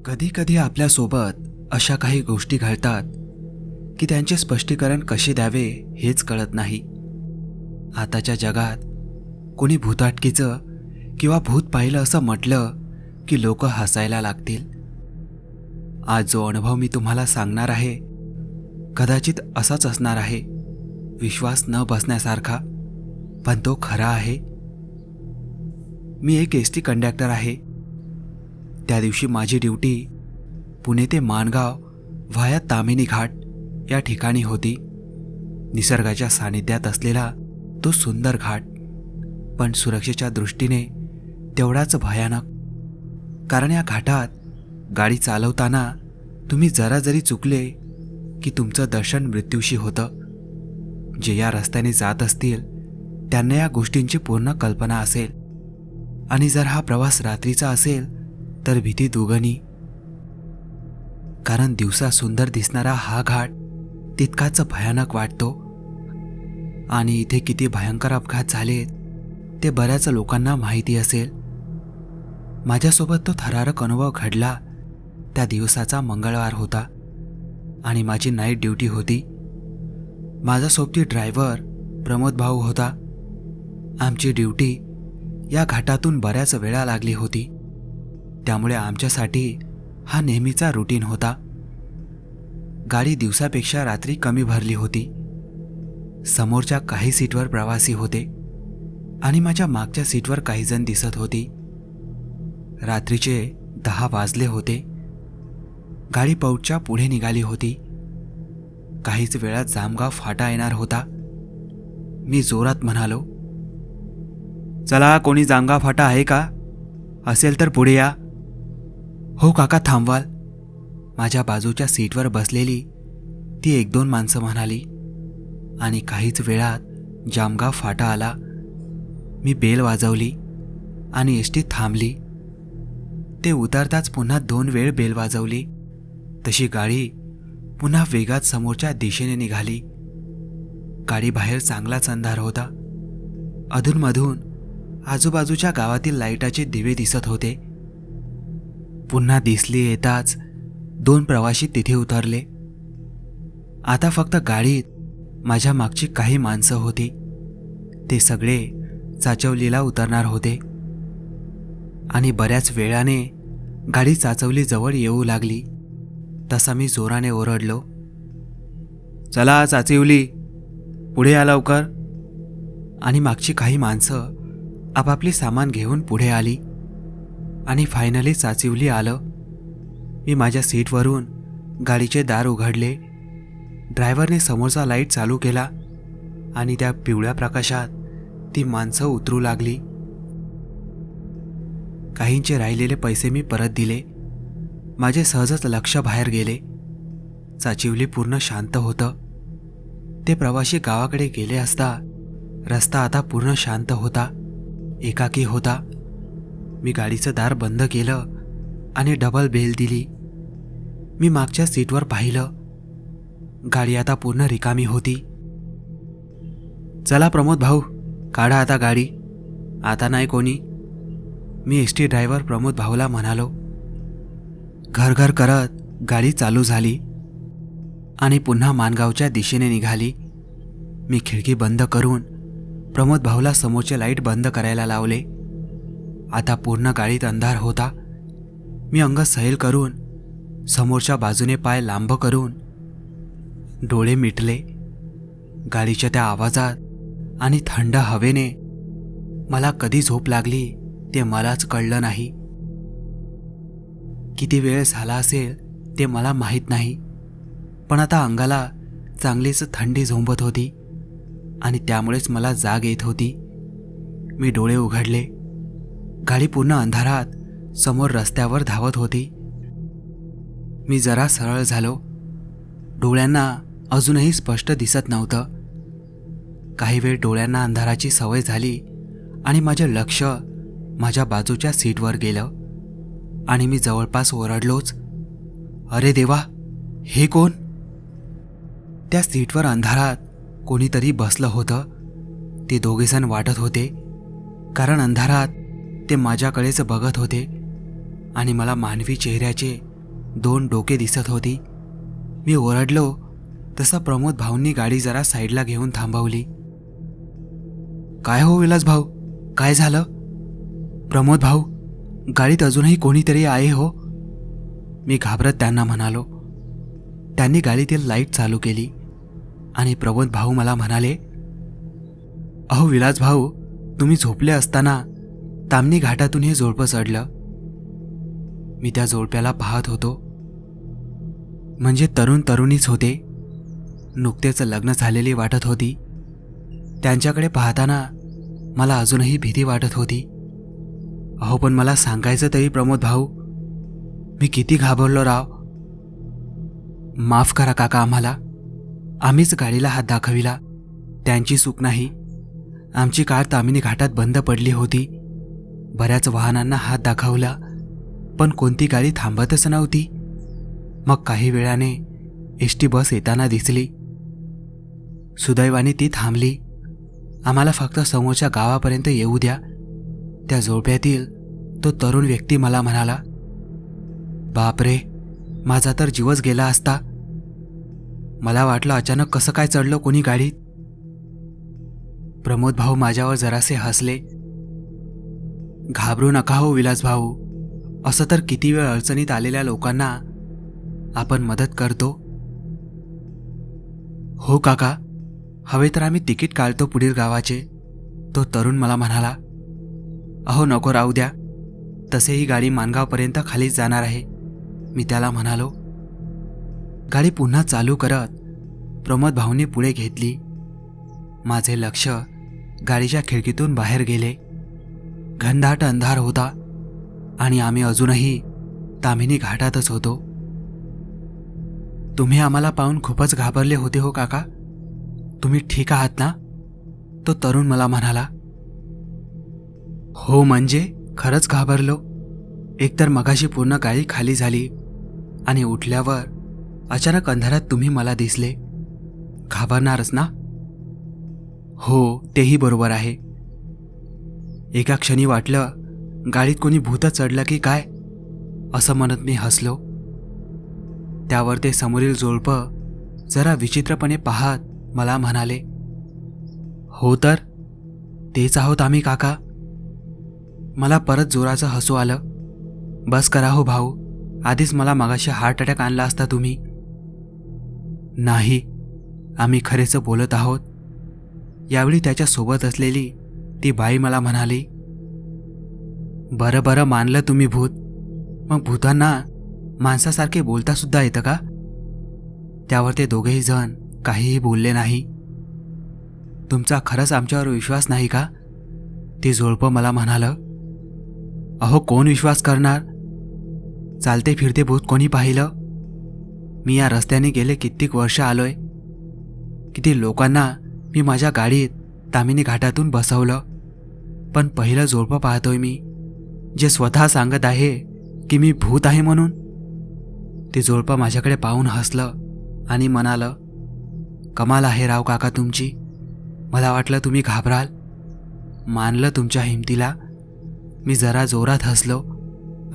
कधी कधी आपल्यासोबत अशा काही गोष्टी घडतात की त्यांचे स्पष्टीकरण कसे द्यावे हेच कळत नाही. आताच्या जगात कोणी भूताटकीचं किंवा भूत पाहिलं असं म्हटलं की लोक हसायला लागतील. आज जो अनुभव मी तुम्हाला सांगणार आहे कदाचित असाच असणार आहे, विश्वास न बसण्यासारखा, पण तो खरा आहे. मी एक एसटी कंडक्टर आहे. त्या दिवशी माझी ड्युटी पुणे ते माणगाव व्हाया तामिनी घाट या ठिकाणी होती. निसर्गाच्या सानिध्यात असलेला तो सुंदर घाट, पण सुरक्षेच्या दृष्टीने तेवढाच भयानक. कारण या घाटात गाडी चालवताना तुम्ही जरा जरी चुकले की तुमचं दर्शन मृत्यूशी होतं. जे या रस्त्याने जात असतील त्यांना या गोष्टींची पूर्ण कल्पना असेल, आणि जर हा प्रवास रात्रीचा असेल तर भीती दुगणी. कारण दिवसा सुंदर दिसणारा हा घाट तितकाच भयानक वाटतो. आणि इथे किती भयंकर अपघात झालेत ते बऱ्याच लोकांना माहिती असेल. माझ्यासोबत तो थरारक अनुभव घडला त्या दिवसाचा मंगळवार होता आणि माझी नाईट ड्युटी होती. माझा सोबती ड्रायव्हर प्रमोद भाऊ होता. आमची ड्युटी या घाटातून बऱ्याच वेळा लागली होती, त्यामुळे आमच्यासाठी हा नेहमीचा रुटीन होता. गाडी दिवसापेक्षा रात्री कमी भरली होती. समोरच्या काही सीटवर प्रवासी होते आणि माझ्या मागच्या सीटवर काही जण दिसत होती. रात्रीचे 10 वाजले होते. गाडी पौटच्या पुढे निघाली होती. काहीच वेळात जामगाव फाटा येणार होता. मी जोरात म्हणालो, चला, कोणी जामगाव फाटा आहे का? असेल तर पुढे या. हो काका, थांबवाल? माझ्या बाजूच्या सीटवर बसलेली ती 1-2 माणसं म्हणाली. आणि काहीच वेळात जामगाव फाटा आला. मी बेल वाजवली आणि एसटी थांबली. ते उतरताच पुन्हा 2 वेळ बेल वाजवली. तशी गाडी पुन्हा वेगात समोरच्या दिशेने निघाली. गाडी बाहेर चांगलाच अंधार होता. अधूनमधून आजूबाजूच्या गावातील लाईटाचे दिवे दिसत होते. पुन्हा दिसली येताच 2 प्रवासी तिथे उतरले. आता फक्त गाडीत माझ्या मागची काही माणसं होती. ते सगळे चाचवलीला उतरणार होते. आणि बऱ्याच वेळाने गाडी चाचवली जवळ येऊ लागली. तसा मी जोराने ओरडलो, चला चाचवली, पुढे या लवकर. आणि मागची काही माणसं आपापली सामान घेऊन पुढे आली आणि फायनली चाचवली आलं. मी माझ्या सीटवरून गाडीचे दार उघडले. ड्रायव्हरने समोरचा लाईट चालू केला आणि त्या पिवळ्या प्रकाशात ती माणसं उतरू लागली. काहींचे राहिलेले पैसे मी परत दिले. माझे सहजच लक्ष बाहेर गेले. चाचवली पूर्ण शांत होतं. ते प्रवासी गावाकडे गेले असता रस्ता आता पूर्ण शांत होता, एकाकी होता. मी गाडीचं दार बंद केलं आणि डबल बेल दिली. मी मागच्या सीटवर पाहिलं. गाडी आता पूर्ण रिकामी होती. चला प्रमोद भाऊ, काढा आता गाडी, आता नाही कोणी. मी एसटी ड्रायव्हर प्रमोद भाऊला म्हणालो. घर घर करत गाडी चालू झाली आणि पुन्हा माणगावच्या दिशेने निघाली. मी खिडकी बंद करून प्रमोद भाऊला समोरचे लाईट बंद करायला लावले. आता पूर्ण गाडीत अंधार होता. मी अंग सैल करून समोरच्या बाजूने पाय लांब करून डोळे मिटले. गाडीच्या त्या आवाजात आणि थंड हवेने मला कधी झोप लागली ते मलाच कळलं नाही. किती वेळ झाला असेल ते मला माहीत नाही, पण आता अंगाला चांगलीच थंडी झोंबत होती आणि त्यामुळेच मला जाग येत होती. मी डोळे उघडले. गाडी पूर्ण अंधारात समोर रस्त्यावर धावत होती. मी जरा सरळ झालो. डोळ्यांना अजूनही स्पष्ट दिसत नव्हतं. काही वेळ डोळ्यांना अंधाराची सवय झाली आणि माझं लक्ष माझ्या बाजूच्या सीटवर गेलं आणि मी जवळपास ओरडलोच, अरे देवा, हे कोण? त्या सीटवर अंधारात कोणीतरी बसलं होतं. ते दोघेजण वाटत होते, कारण अंधारात ते माझ्याकडेच बघत होते आणि मला मानवी चेहऱ्याचे 2 डोके दिसत होती. मी ओरडलो तसा प्रमोद भाऊंनी गाडी जरा साईडला घेऊन थांबवली. काय हो विलास भाऊ, काय झालं? प्रमोद भाऊ, गाडीत अजूनही कोणीतरी आहे हो, मी घाबरत त्यांना म्हणालो. त्यांनी गाडीतील लाईट चालू केली आणि प्रमोद भाऊ मला म्हणाले, अहो विलास भाऊ, तुम्ही झोपले असताना ताम्हिणी घाटातून हे जोडपं चढलं. मी त्या जोडप्याला पाहत होतो. म्हणजे तरुण तरुणीच होते. नुकतेच लग्न झालेली वाटत होती. त्यांच्याकडे पाहताना मला अजूनही भीती वाटत होती. अहो पण मला सांगायचं तरी प्रमोद भाऊ, मी किती घाबरलो राव. माफ करा काका आम्हाला, आम्हीच गाडीला हात दाखविला, त्यांची चूक नाही. आमची कार ताम्हिणी घाटात बंद पडली होती. बऱ्याच वाहनांना हात दाखवला, पण कोणती गाडी थांबतच नव्हती. मग काही वेळाने एसटी बस येताना दिसली. सुदैवाने ती थांबली. आम्हाला फक्त समोरच्या गावापर्यंत येऊ द्या. त्या जोडप्यातील तो तरुण व्यक्ती मला म्हणाला. बापरे, माझा तर जीवच गेला असता. मला वाटलं अचानक कसं काय चढलं कोणी गाडीत. प्रमोद भाऊ माझ्यावर जरासे हसले. घाबरू नका हो विलास भाऊ, असं तर किती वेळ अडचणीत आलेल्या लोकांना आपण मदत करतो. हो काका, हवे तर आम्ही तिकीट काढतो पुढील गावाचे, तो तरुण मला म्हणाला. अहो नको राहू द्या, तसेही गाडी माणगावपर्यंत खालीच जाणार आहे, मी त्याला म्हणालो. गाडी पुन्हा चालू करत प्रमोद भाऊंनी पुढे घेतली. माझे लक्ष गाडीच्या खिडकीतून बाहेर गेले. घनदाट अंधार होता आणि आम्ही अजूनही ताम्हिणी घाटातच होतो. तुम्ही आम्हाला पाहून खूपच घाबरले होते हो काका, तुम्ही ठीक आहात ना? तो तरुण मला म्हणाला. हो म्हणजे खरंच घाबरलो. एकतर मगाशी पूर्ण गाडी खाली झाली आणि उठल्यावर अचानक अंधारात तुम्ही मला दिसले. घाबरणारच ना? हो, तेही बरोबर आहे. एका क्षणी वाटलं गाडीत कोणी भूत चढलं की काय, असं म्हणत मी हसलो. त्यावर ते समोरील जोडपं जरा विचित्रपणे पाहत मला म्हणाले. हो तर, तेच आहोत आम्ही काका. मला परत जोराचं हसू आलं. बस करा हो भाऊ, आधीच मला मगाशी हार्ट अटॅक आणला असता तुम्ही. नाही, आम्ही खरेच बोलत आहोत. यावेळी त्याच्या सोबत असलेली ती बाई मला म्हणाली. बरं बरं, मानलं तुम्ही भूत. मग भूतांना माणसासारखे बोलता सुद्धा येतं का? त्यावर ते दोघेही जण काहीही बोलले नाही. तुमचा खरंच आमच्यावर विश्वास नाही का? ते जोडपं मला म्हणालं. अहो कोण विश्वास करणार? चालते फिरते भूत कोणी पाहिलं? मी या रस्त्याने गेले कित्येक वर्ष आलोय. किती लोकांना मी माझ्या गाडीत ताम्हिणी घाटातून बसवलं, पण पहिलं जोडपं पाहतोय मी, जे स्वतः सांगत आहे की मी भूत आहे म्हणून. ते जोडपं माझ्याकडे पाहून हसलं आणि म्हणालं, कमाल आहे राव काका तुमची. मला वाटलं तुम्ही घाबराल. मानलं तुमच्या हिमतीला. मी जरा जोरात हसलो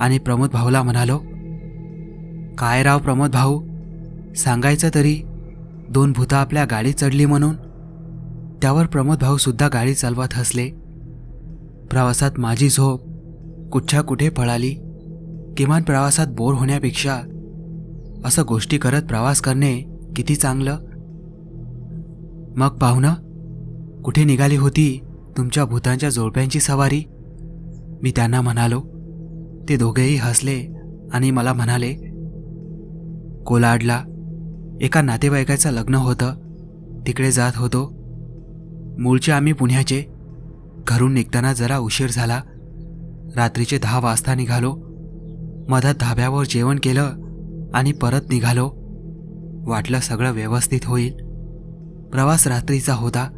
आणि प्रमोद भाऊला म्हणालो. काय राव प्रमोद भाऊ, सांगायचं तरी, 2 भूतं आपल्या गाडीत चढली म्हणून. त्यावर प्रमोद भाऊ सुद्धा गाडी चालवत हसले. प्रवासात माझी झोप कुठच्या कुठे पळाली. किमान प्रवासात बोर होण्यापेक्षा असं गोष्टी करत प्रवास करणे किती चांगलं. मग पाहुणं, कुठे निघाली होती तुमच्या भूतांच्या जोडप्यांची सवारी? मी त्यांना म्हणालो. ते दोघेही हसले आणि मला म्हणाले. कोलाडला एका नातेवाईकाचं लग्न होतं, तिकडे जात होतो. मूळचे आम्ही पुण्याचे. घरून निघताना जरा उशीर झाला. रात्रीचे 10 वाजता निघालो. मधात धाब्यावर जेवण केलं आणि परत निघालो. वाटलं सगळं व्यवस्थित होईल. प्रवास रात्रीचा होता,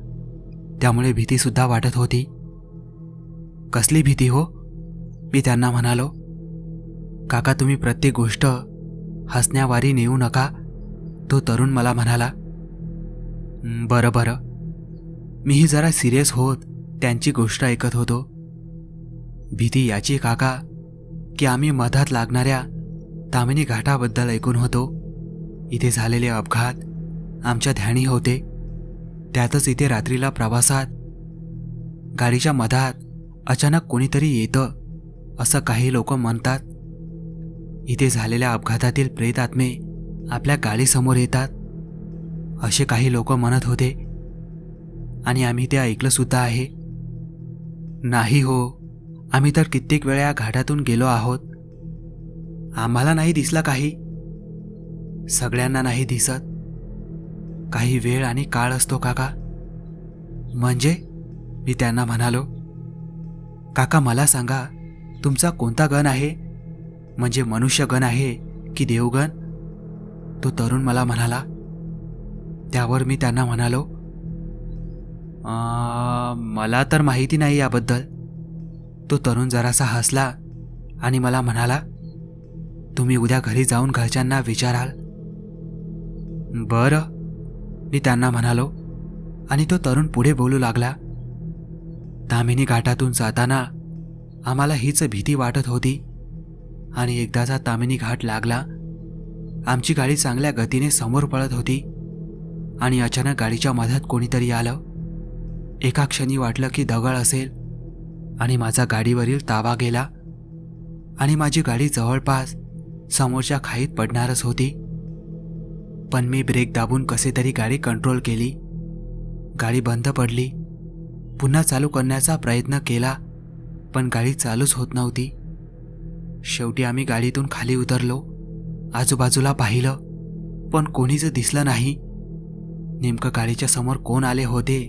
त्यामुळे भीतीसुद्धा वाटत होती. कसली भीती हो? मी त्यांना म्हणालो. काका, तुम्ही प्रत्येक गोष्ट हसण्यावारी नेऊ नका, तो तरुण मला म्हणाला. बरं बरं. मीही जरा सिरियस होत त्यांची गोष्ट ऐकत होतो. भीती याची काका की आम्ही मधात लागणाऱ्या तामिनी घाटाबद्दल ऐकून होतो. इथे झालेले अपघात आमच्या ध्यानी होते. त्यातच इथे रात्रीला प्रवासात गाडीच्या मधात अचानक कोणीतरी येतं असं काही लोक म्हणतात. इथे झालेल्या अपघातातील प्रेतात्मे आपल्या गाडीसमोर येतात असे काही लोक म्हणत होते आणि आम्ही ते ऐकलं सुद्धा आहे. नाही हो, आम्ही तर कित्येक वेळा या घाटातून गेलो आहोत. आम्हाला नाही दिसला काही. सगळ्यांना नाही दिसत. काही वेळ आणि काळ असतो काका. म्हणजे? मी त्यांना म्हणालो. काका, मला सांगा, तुमचा कोणता गण आहे? म्हणजे मनुष्यगण आहे की देवगण? तो तरुण मला म्हणाला. त्यावर मी त्यांना म्हणालो, मला तर माहिती नाही याबद्दल. तो तरुण जरासा हसला आणि मला म्हणाला, तुम्ही उद्या घरी जाऊन घरच्यांना विचाराल. बरं, मी त्यांना म्हणालो आणि तो तरुण पुढे बोलू लागला. तामिनी घाटातून जाताना आम्हाला हीच भीती वाटत होती आणि एकदाचा तामिनी घाट लागला. आमची गाडी चांगल्या गतीने समोर पळत होती आणि अचानक गाडीच्या मधात कोणीतरी आलं. एका क्षणी वाटलं की दगड असेल आणि माझा गाडीवरील ताबा गेला आणि माझी गाडी जवळपास समोरच्या खाईत पडणारच होती. पण मी ब्रेक दाबून कसे तरी गाडी कंट्रोल केली. गाडी बंद पडली. पुन्हा चालू करण्याचा प्रयत्न केला, पण गाडी चालूच होत नव्हती. शेवटी आम्ही गाडीतून खाली उतरलो. आजूबाजूला पाहिलं, पण कोणीच दिसलं नाही. नेमकं गाडीच्या समोर कोण आले होते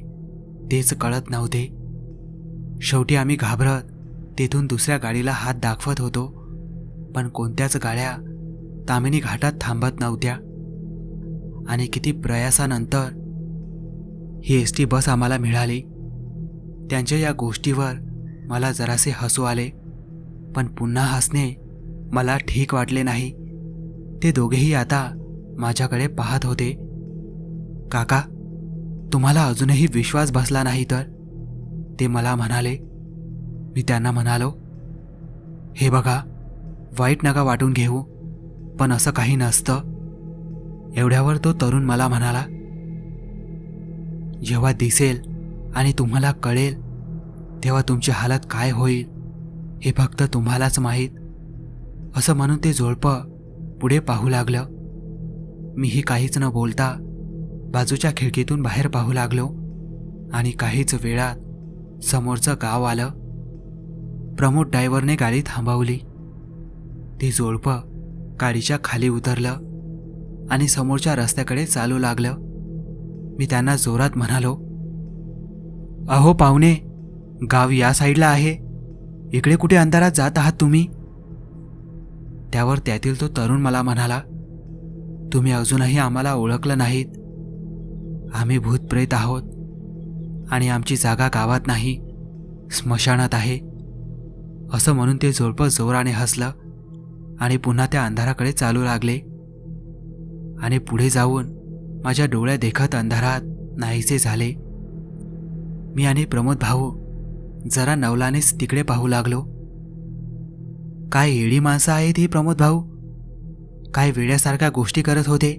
तेच कळत नव्हते. शेवटी आम्ही घाबरत तेथून दुसऱ्या गाडीला हात दाखवत होतो, पण कोणत्याच गाड्या तामिनी घाटात थांबत नव्हत्या. आणि किती प्रयासानंतर ही एसटी बस आम्हाला मिळाली. त्यांच्या या गोष्टीवर मला जरासे हसू आले, पण पुन्हा हसणे मला ठीक वाटले नाही. ते दोघेही आता माझ्याकडे पाहत होते. काका, तुम्हाला अजूनही विश्वास बसला नाही तर? ते मला म्हणाले. मी त्यांना म्हणालो, हे बघा, वाईट नका वाटून घेऊ, पण असं काही नसतं. एवढ्यावर तो तरुण मला म्हणाला, जेव्हा दिसेल आणि तुम्हाला कळेल तेव्हा तुमची हालत काय होईल हे फक्त तुम्हालाच माहीत. असं म्हणून ते जोडपं पुढे पाहू लागलं. मीही काहीच न बोलता बाजूच्या खिडकीतून बाहेर पाहू लागलो आणि काहीच वेळात समोरचं गाव आलं. प्रमोद ड्रायव्हरने गाडी थांबवली. ते जोडपं गाडीच्या खाली उतरलं आणि समोरच्या रस्त्याकडे चालू लागलं. मी त्यांना जोरात म्हणालो, अहो पाहुणे, गाव या साईडला आहे. इकडे कुठे अंधारात जात आहात तुम्ही? त्यावर त्यातील तो तरुण मला म्हणाला, तुम्ही अजूनही आम्हाला ओळखलं नाहीत. आम्ही भूतप्रेत आहोत आणि आमची जागा गावात नाही, स्मशानात आहे. असं म्हणून ते जोडपं जोराने हसलं आणि पुन्हा त्या अंधाराकडे चालू लागले. आणि पुढे जाऊन माझ्या डोळ्या देखत अंधारात नाहीसे झाले. मी आणि प्रमोद भाऊ जरा नवलानेच तिकडे पाहू लागलो. काय येडी माणसं आहेत ही प्रमोद भाऊ. काय वेड्यासारख्या गोष्टी करत होते.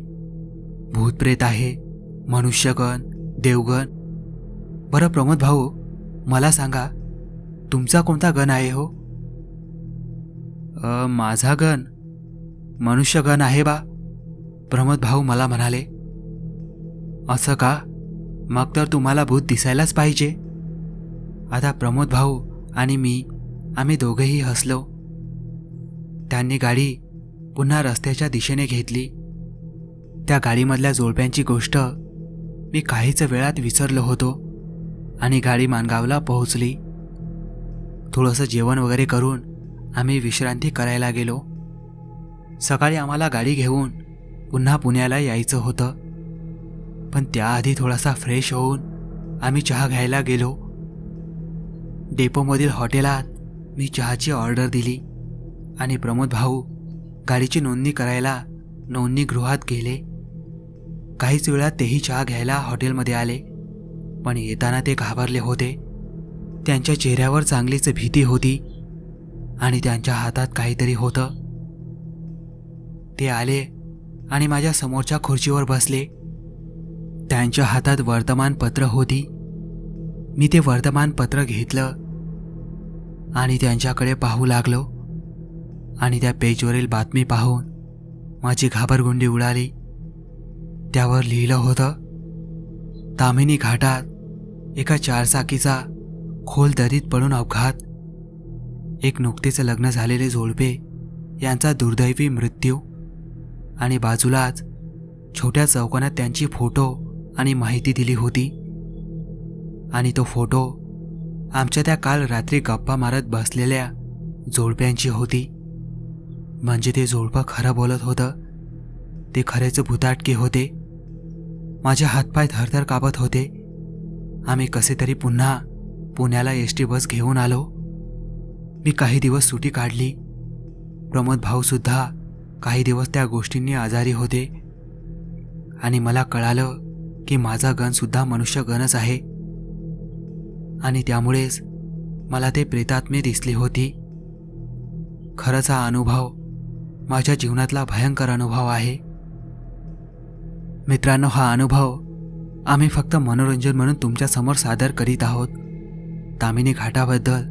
भूतप्रेत आहे, मनुष्यगण, देवगण. बरं प्रमोद भाऊ, मला सांगा, तुमचा कोणता गण आहे हो? माझा गण मनुष्यगण आहे बा, प्रमोद भाऊ मला म्हणाले. असं का? मग तर तुम्हाला भूत दिसायलाच पाहिजे. आता प्रमोद भाऊ आणि मी आम्ही दोघेही हसलो. त्यांनी गाडी पुन्हा रस्त्याच्या दिशेने घेतली. त्या गाडीमधल्या जोडप्यांची गोष्ट मी काहीच वेळात विसरलो होतो आणि गाडी माणगावला पोहोचली. थोडंसं जेवण वगैरे करून आम्ही विश्रांती करायला गेलो. सकाळी आम्हाला गाडी घेऊन पुन्हा पुण्याला यायचं होतं. पण त्याआधी थोडासा फ्रेश होऊन आम्ही चहा घ्यायला गेलो. डेपोमधील हॉटेलात मी चहाची ऑर्डर दिली आणि प्रमोद भाऊ गाडीची नोंदणी करायला नोंदणीगृहात गेले. काहीच वेळात तेही चहा घ्यायला हॉटेलमध्ये आले, पण येताना ते घाबरले होते. त्यांच्या चेहऱ्यावर चांगलीच भीती होती आणि त्यांच्या हातात काहीतरी होतं. ते आले आणि माझ्या समोरच्या खुर्चीवर बसले. त्यांच्या हातात वर्तमानपत्र होती. मी ते वर्तमानपत्र घेतलं आणि त्यांच्याकडे पाहू लागलो आणि त्या पेजवरील बातमी पाहून माझी घाबरगुंडी उडाली. त्यावर लिहिलं होतं, ताम्हिणी घाटात एका चारचाकीचा खोल दरीत पडून अपघात. एक नुकतेच लग्न झालेले जोडपे यांचा दुर्दैवी मृत्यू आणि बाजूलाच छोट्या चौकोनात त्यांची फोटो आणि माहिती दिली होती. आणि तो फोटो आमच्या त्या काल रात्री गप्पा मारत बसलेल्या जोडप्यांची होती. म्हणजे ते जोडपं खरं बोलत होतं. ते खरेच भुताटके होते. माझे हातपाय थरथर कापत होते. आम्ही कसे तरी पुन्हा पुण्याला एसटी बस घेऊन आलो. मी काही दिवस सुट्टी काढली. प्रमोद भाऊ सुद्धा काही दिवस त्या गोष्टींनी आजारी होते आणि मला कळालं की माझा गण सुद्धा मनुष्यगणच आहे आणि त्यामुळेच मला ते प्रेतात्मे दिसली होती. खरंच हा अनुभव माझ्या जीवनातला भयंकर अनुभव आहे. मित्रांनो, हा अनुभव आम्ही फक्त मनोरंजन म्हणून तुमच्यासमोर सादर करीत आहोत. ताम्हिणी घाटाबद्दल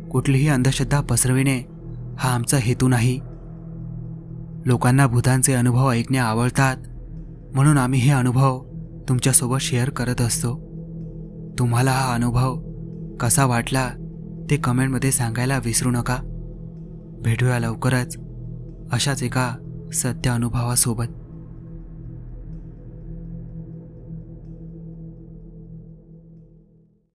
कुठलीही अंधश्रद्धा पसरविणे हा आमचा हेतू नाही. लोकांना भूतांचे अनुभव ऐकणे आवडतात म्हणून आम्ही हे अनुभव तुमच्यासोबत शेअर करत असतो. तुम्हाला हा अनुभव कसा वाटला ते कमेंटमध्ये सांगायला विसरू नका. भेटूया लवकरच अशाच एका सत्य अनुभवासोबत.